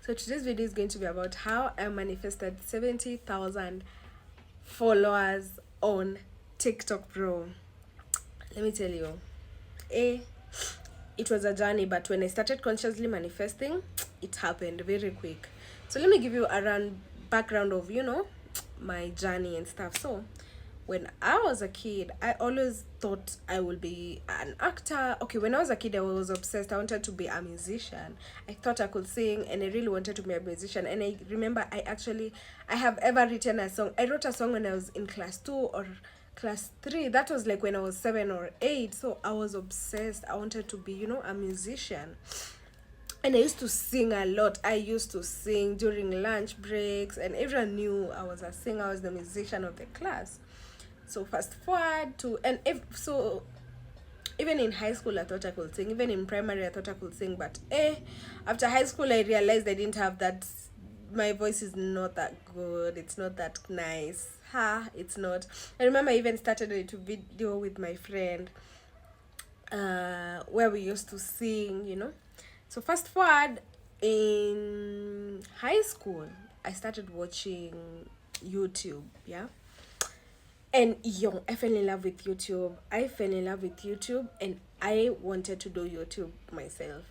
So today's video is going to be about how I manifested 70,000 followers on TikTok, bro. Let me tell you, eh, it was a journey, but when I started consciously manifesting, it happened very quick. So let me give you a background of, my journey and stuff. So when I was a kid, I always thought I would be an actor. Okay, when I was a kid, I was obsessed. I wanted to be a musician. I thought I could sing, and I really wanted to be a musician. And I remember I have ever written a song. I wrote a song when I was in class 2 or class 3. That was like when I was 7 or 8. So I was obsessed. I wanted to be, a musician. And I used to sing a lot. I used to sing during lunch breaks, and everyone knew I was a singer. I was the musician of the class. So fast forward to, and if so, even in high school I thought I could sing. Even in primary I thought I could sing. But after high school I realized I didn't have that. My voice is not that good. It's not that nice. It's not. I remember I even started a YouTube video with my friend, where we used to sing. So fast forward, in high school I started watching YouTube. Yeah. And I fell in love with YouTube. And I wanted to do YouTube myself.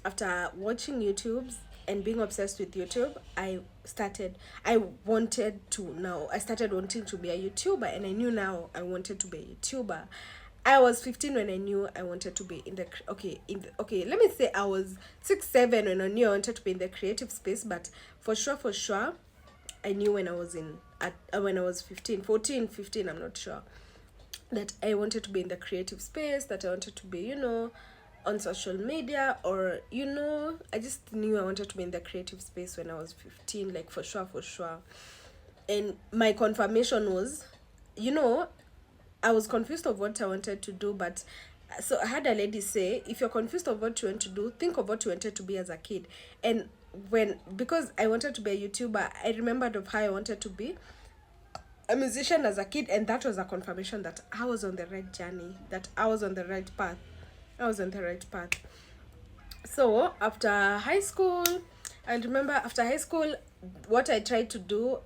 After watching YouTube's and being obsessed with YouTube, I started wanting to be a YouTuber, and I knew now I wanted to be a YouTuber. I was 15 when I knew I wanted to be in the let me say I was 6 7 when I knew I wanted to be in the creative space. But for sure I knew when I was when I was 15, 14, 15, I'm not sure, that I wanted to be in the creative space, that I wanted to be, on social media, or, I just knew I wanted to be in the creative space when I was 15, like for sure. And my confirmation was, I was confused of what I wanted to do. But so I had a lady say, if you're confused of what you want to do, think of what you wanted to be as a kid. And because I wanted to be a YouTuber, I remembered of how I wanted to be a musician as a kid, and that was a confirmation that I was on the right journey, that I was on the right path. So after high school, I remember after high school, what I tried to do,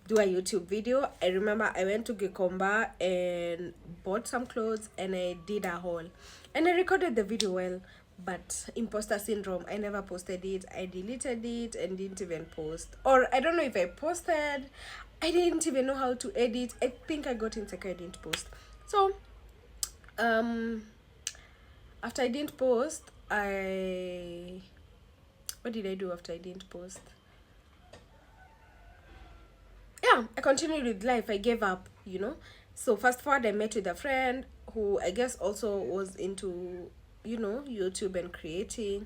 do a YouTube video. I remember I went to Gikomba and bought some clothes, and I did a haul, and I recorded the video well. But imposter syndrome, I never posted it. I deleted it and didn't even post. Or I don't know if I posted. I didn't even know how to edit. I think I got insecure, I didn't post. So after I didn't post, what did I do after I didn't post? Yeah, I continued with life. I gave up. So fast forward, I met with a friend who I guess also was into, YouTube and creating.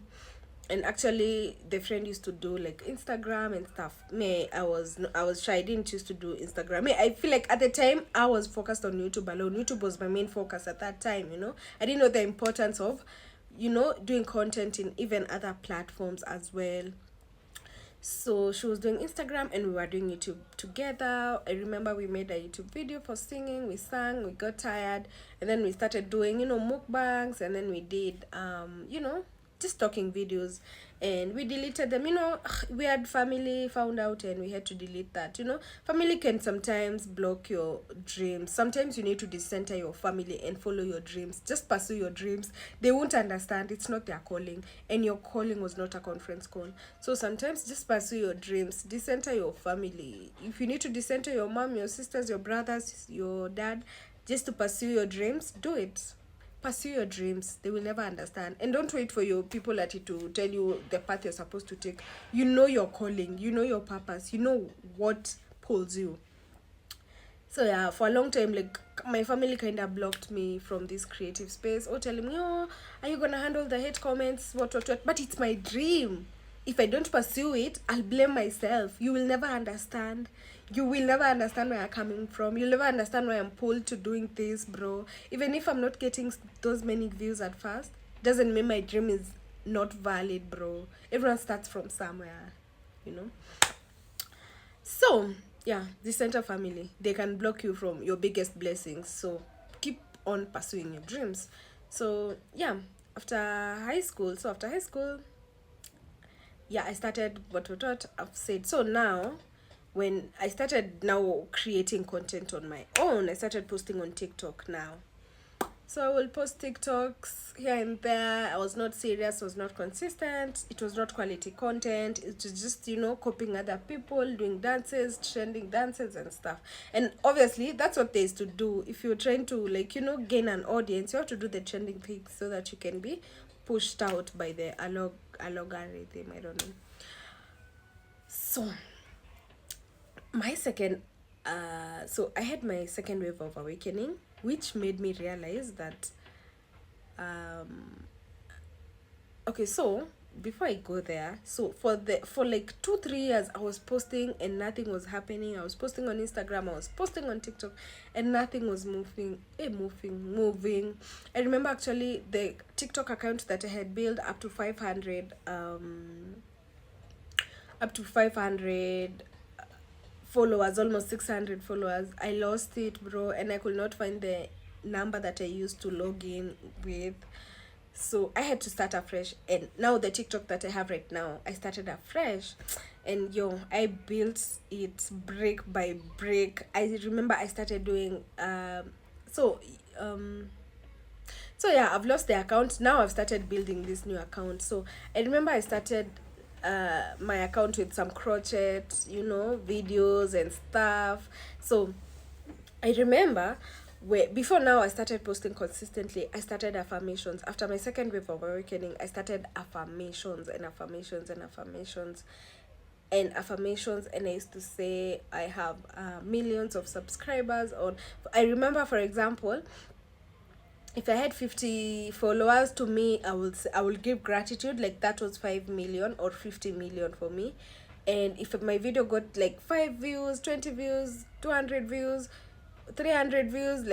And actually the friend used to do like Instagram and stuff. I was shy. I didn't used to do Instagram. I feel like at the time I was focused on YouTube alone. YouTube was my main focus at that time. I didn't know the importance of, doing content in even other platforms as well. So she was doing Instagram and we were doing YouTube together. I remember we made a YouTube video for singing. We sang, we got tired, and then we started doing, mukbangs, and then we did just talking videos, and we deleted them. We had family found out and we had to delete that. Family can sometimes block your dreams. Sometimes you need to decenter your family and follow your dreams. Just pursue your dreams. They won't understand. It's not their calling, and your calling was not a conference call. So sometimes just pursue your dreams. Decenter your family. If you need to decenter your mom, your sisters, your brothers, your dad, just to pursue your dreams, do it. Pursue your dreams. They will never understand. And don't wait for your people at it to tell you the path you're supposed to take. You know your calling. You know your purpose. You know what pulls you. So yeah, for a long time, like, my family kind of blocked me from this creative space, or telling me, oh, are you gonna handle the hate comments, what. But it's my dream. If I don't pursue it, I'll blame myself. You will never understand. You will never understand where I'm coming from. You'll never understand why I'm pulled to doing this, bro. Even if I'm not getting those many views at first, doesn't mean my dream is not valid, bro. Everyone starts from somewhere, you know. So yeah, the center family, they can block you from your biggest blessings. So keep on pursuing your dreams. So yeah, after high school, yeah, I started what I've said. So now, when I started now creating content on my own, I started posting on TikTok now. So I will post TikToks here and there. I was not serious, was not consistent. It was not quality content. It was just, copying other people, doing dances, trending dances and stuff. And obviously, that's what there is to do. If you're trying to, gain an audience, you have to do the trending things so that you can be pushed out by the algorithm. I don't know. So, my second, so I had my second wave of awakening, which made me realize that okay, so before I go there, so for like 2-3 years I was posting and nothing was happening. I was posting on Instagram, I was posting on TikTok, and nothing was moving. I remember actually the TikTok account that I had built up to 500 followers, almost 600 followers. I lost it, bro, and I could not find the number that I used to log in with. So I had to start afresh. And now the TikTok that I have right now, I started afresh. And I built it brick by brick. I remember I started doing so yeah, I've lost the account. Now I've started building this new account. So I remember I started my account with some crochet, videos and stuff. So I remember before now I started posting consistently. I started affirmations. After my second wave of awakening, I started affirmations and affirmations and affirmations and affirmations, and I used to say I have millions of subscribers on. I remember, for example, if I had 50 followers, to me, I will give gratitude like that was 5 million or 50 million for me. And if my video got like 5 views, 20 views, 200 views, 300 views,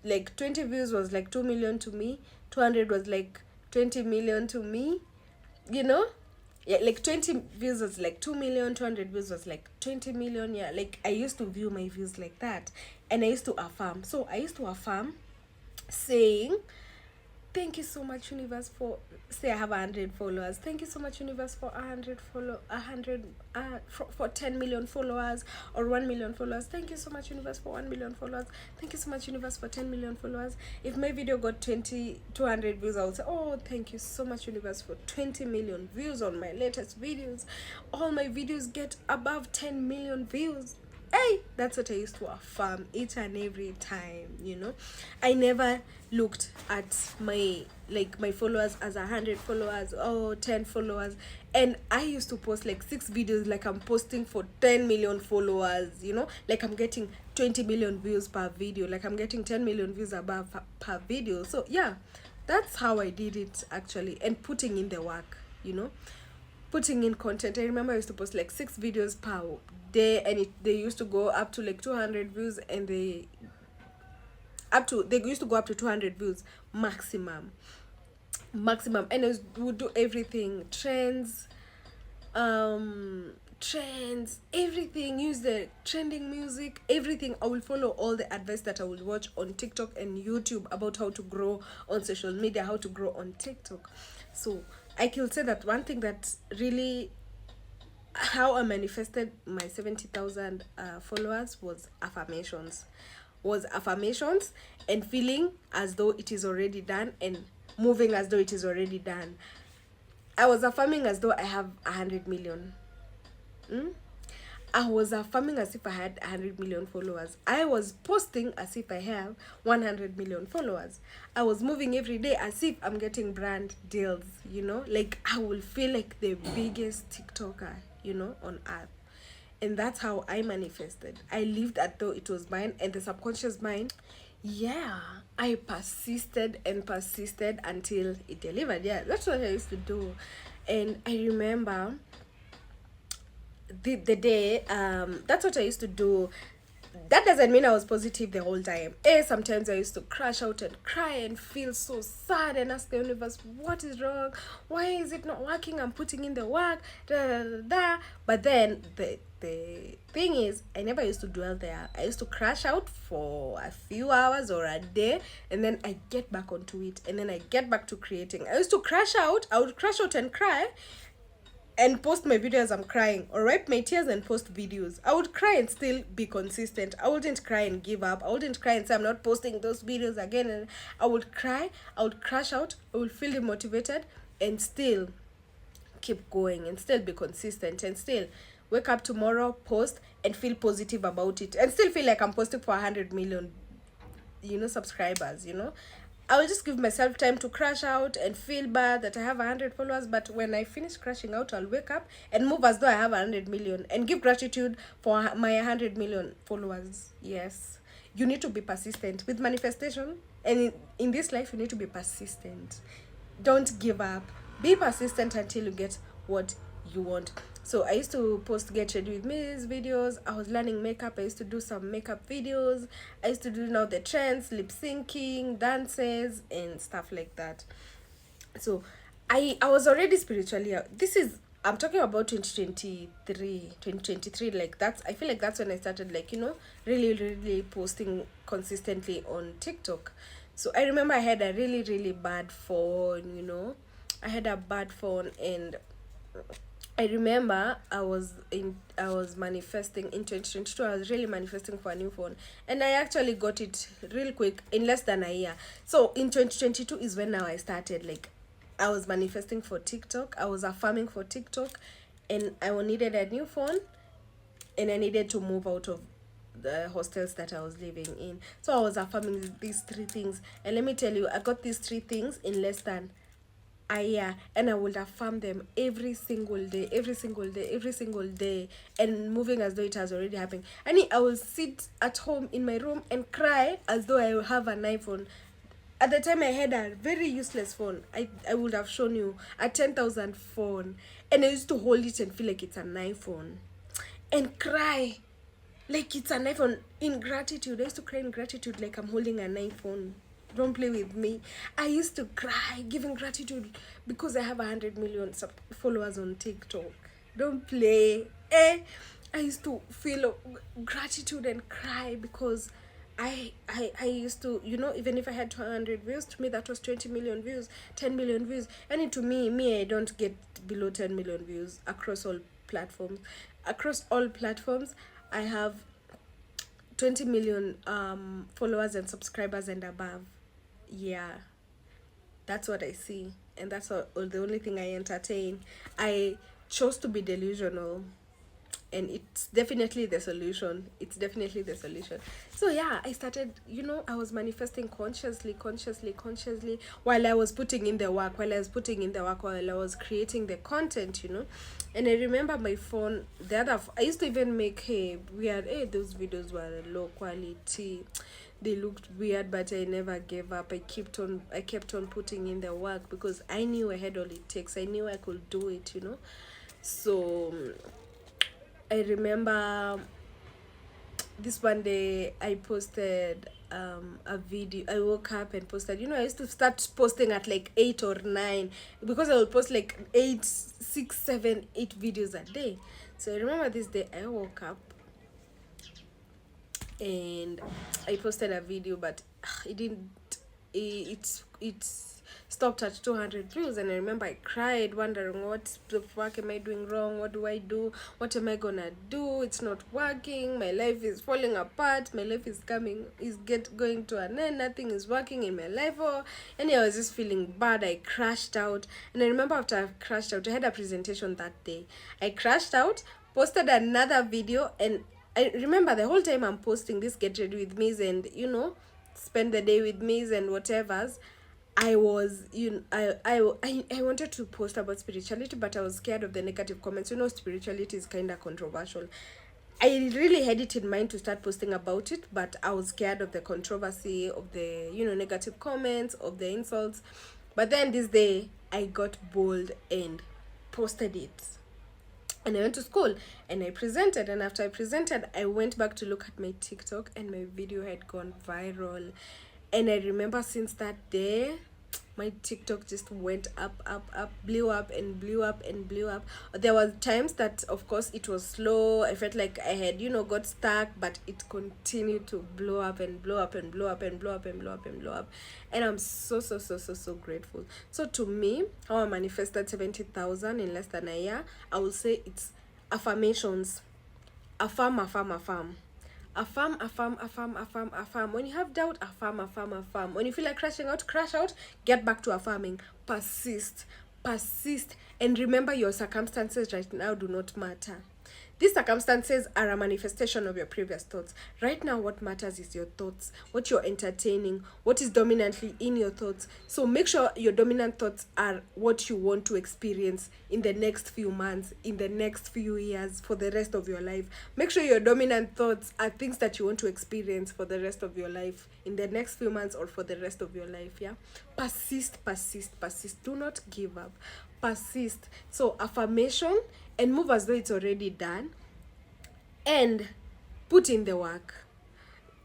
like 20 views was like 2 million to me, 200 was like 20 million to me, yeah, like 20 views was like 2 million, 200 views was like 20 million. Yeah, like I used to view my views like that, and I used to affirm. So I used to affirm saying, thank you so much, universe, for, say I have 100 followers. Thank you so much, universe, for 100 for 10 million followers or 1 million followers. Thank you so much, universe, for 1 million followers. Thank you so much, universe, for 10 million followers. If my video got 200 views, I would say, oh, thank you so much, universe, for 20 million views on my latest videos. All my videos get above 10 million views. Hey, that's what I used to affirm each and every time. I never looked at my followers as 100 followers or 10 followers. And I used to post like 6 videos, like I'm posting for 10 million followers, like I'm getting 20 million views per video, like I'm getting 10 million views above per video. So yeah, that's how I did it actually, and putting in the work, putting in content. I remember I used to post like 6 videos per day, and they used to go up to like 200 views, and they used to go up to 200 views maximum. And I would do everything, trends, everything, use the trending music, everything. I will follow all the advice that I will watch on TikTok and YouTube about how to grow on social media, how to grow on TikTok. So I can say that one thing that really, how I manifested my 70,000 followers was affirmations. And feeling as though it is already done, and moving as though it is already done. I was affirming as though I have 100 million. I was affirming as if I had 100 million followers. I was posting as if I have 100 million followers. I was moving every day as if I'm getting brand deals, like I will feel like the biggest TikToker, on earth. And that's how I manifested. I lived as though it was mine, and the subconscious mind, yeah, I persisted and persisted until it delivered. Yeah, that's what I used to do. And I remember the day, that's what I used to do. That doesn't mean I was positive the whole time. Sometimes I used to crash out and cry and feel so sad and ask the universe, what is wrong? Why is it not working? I'm putting in the work. But then the thing is, I never used to dwell there. I used to crash out for a few hours or a day, and then I get back onto it, and then I get back to creating. I used to crash out. I would crash out and cry, and post my videos I'm crying, or wipe my tears and post videos. I would cry and still be consistent. I wouldn't cry and give up. I wouldn't cry and say I'm not posting those videos again. And I would cry, I would crash out, I would feel demotivated, and still keep going and still be consistent and still wake up tomorrow, post, and feel positive about it, and still feel like I'm posting for 100 million, subscribers. I will just give myself time to crash out and feel bad that I have 100 followers. But when I finish crashing out, I'll wake up and move as though I have 100 million and give gratitude for my 100 million followers. Yes. You need to be persistent with manifestation. And in this life, you need to be persistent. Don't give up. Be persistent until you get what you want. So I used to post get ready with me's videos. I was learning makeup. I used to do some makeup videos. I used to do now the trends, lip syncing, dances, and stuff like that. So I was already spiritually out. This is, I'm talking about 2023. Like, that's, I feel like that's when I started, like, really really posting consistently on TikTok. So I remember I had a really really bad phone. I had a bad phone, and I remember I was manifesting in 2022. I was really manifesting for a new phone, and I actually got it real quick in less than a year. So in 2022 is when now I started, like, I was manifesting for TikTok. I was affirming for TikTok, and I needed a new phone, and I needed to move out of the hostels that I was living in. So I was affirming these three things, and let me tell you, I got these three things in less than a year, and I would affirm them every single day, every single day, every single day, and moving as though it has already happened. I will sit at home in my room and cry as though I have an iPhone. At the time, I had a very useless phone. I would have shown you a 10,000 phone, and I used to hold it and feel like it's an iPhone, and cry like it's an iPhone in gratitude. I used to cry in gratitude like I'm holding an iPhone. Don't play with me. I used to cry giving gratitude because I have 100 million followers on TikTok. Don't play. I used to feel gratitude and cry because I used to, even if I had 200 views, to me that was 20 million views, 10 million views. And to me, I don't get below 10 million views across all platforms. Across all platforms, I have 20 million followers and subscribers and above. Yeah, that's what I see, and that's the only thing I entertain. I chose to be delusional, and it's definitely the solution. It's definitely the solution. So yeah, I started, I was manifesting consciously while I was putting in the work, while I was creating the content. And I remember my phone, I used to even make, those videos were low quality, they looked weird, but I never gave up. I kept on putting in the work because I knew I had all it takes. I knew I could do it. So I remember this one day I posted a video. I woke up and posted. I used to start posting at like 8 or 9 because I would post like 8, 6, 7, 8 videos a day. So I remember this day I woke up and I posted a video, but it didn't. It stopped at 200 views, and I remember I cried, wondering what the fuck am I doing wrong? What do I do? What am I gonna do? It's not working. My life is falling apart. My life is going to an end. Nothing is working in my life. And I was just feeling bad. I crashed out, and I remember after I crashed out, I had a presentation that day. I crashed out, posted another video, and I remember the whole time I'm posting this get ready with me's and spend the day with me's and whatever's. I was, I wanted to post about spirituality, but I was scared of the negative comments. Spirituality is kind of controversial. I really had it in mind to start posting about it, but I was scared of the controversy, of the, negative comments, of the insults. But then this day, I got bold and posted it. And I went to school and I presented. And after I presented, I went back to look at my TikTok, and my video had gone viral. And I remember since that day, my TikTok just went up, blew up and blew up and blew up. There were times that, of course, it was slow. I felt like I had, got stuck, but it continued to blow up and blow up and blow up and blow up and blow up and blow up. And I'm so grateful. So to me, how I manifested 70,000 in less than a year, I will say it's affirmations. Affirm. Affirm. When you have doubt, affirm. When you feel like crashing out, crash out. Get back to affirming. Persist, and remember, your circumstances right now do not matter. These circumstances are a manifestation of your previous thoughts. Right now, what matters is your thoughts, what you're entertaining, what is dominantly in your thoughts. So make sure your dominant thoughts are what you want to experience in the next few months, in the next few years, for the rest of your life. Make sure your dominant thoughts are things that you want to experience for the rest of your life, in the next few months or for the rest of your life. Yeah. Persist. Do not give up. Persist. So affirmation, and move as though it's already done, and put in the work.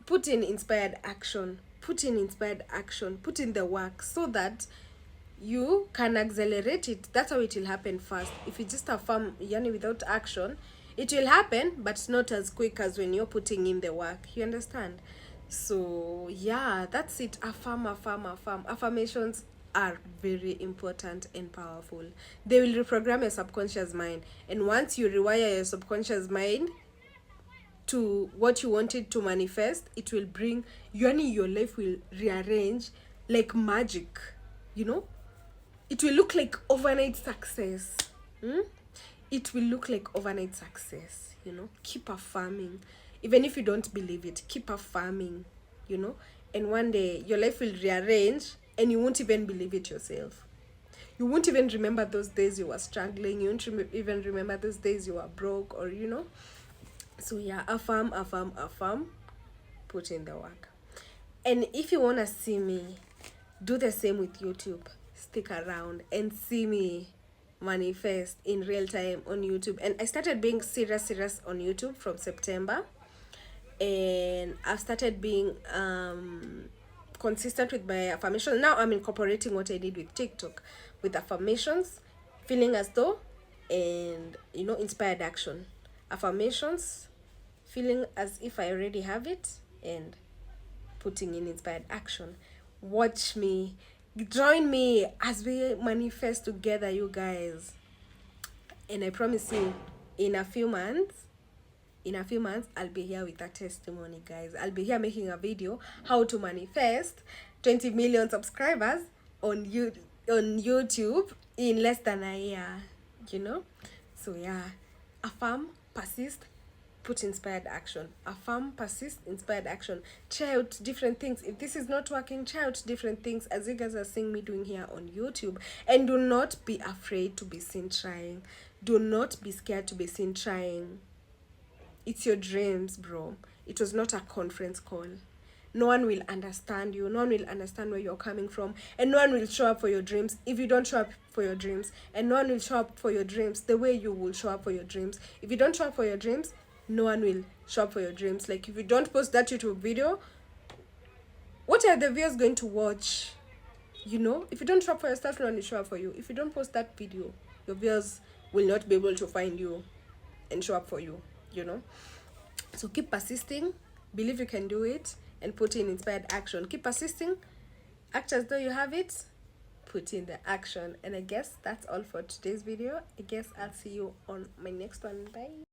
Put in inspired action. Put in the work, so that you can accelerate it. That's how it will happen fast. If you just affirm yani without action, it will happen, but not as quick as when you're putting in the work. You understand? So yeah, that's it. Affirm. Affirmations are very important and powerful. They will reprogram your subconscious mind, and once you rewire your subconscious mind to what you wanted to manifest, it will bring your life will rearrange like magic. It will look like overnight success. It will look like overnight success. Keep affirming. Even if you don't believe it, keep affirming. And one day your life will rearrange, and you won't even believe it yourself. You won't even remember those days you were struggling. You won't even remember those days you were broke, or So yeah, affirm. Put in the work. And if you want to see me do the same with YouTube, stick around and see me manifest in real time on YouTube. And I started being serious on YouTube from September, and I've started being consistent with my affirmation. Now I'm incorporating what I did with TikTok with affirmations, feeling as though, and inspired action. Affirmations, feeling as if I already have it, and putting in inspired action. Watch me, join me as we manifest together, you guys. And I promise you, in a few months, I'll be here with a testimony, guys. I'll be here making a video how to manifest 20 million subscribers on YouTube in less than a year. So yeah, affirm, persist, put inspired action. Affirm, persist, inspired action. Try out different things. If this is not working, try out different things, as you guys are seeing me doing here on YouTube. And do not be afraid to be seen trying. Do not be scared to be seen trying. It's your dreams, bro. It was not a conference call. No one will understand you. No one will understand where you're coming from. And no one will show up for your dreams if you don't show up for your dreams. And no one will show up for your dreams the way you will show up for your dreams. If you don't show up for your dreams, no one will show up for your dreams. Like, if you don't post that YouTube video, what are the viewers going to watch? If you don't show up for yourself, no one will show up for you. If you don't post that video, your viewers will not be able to find you and show up for you. So keep persisting, believe you can do it, and put in inspired action. Keep persisting, act as though you have it, put in the action. And I guess that's all for today's video. I guess I'll see you on my next one. Bye.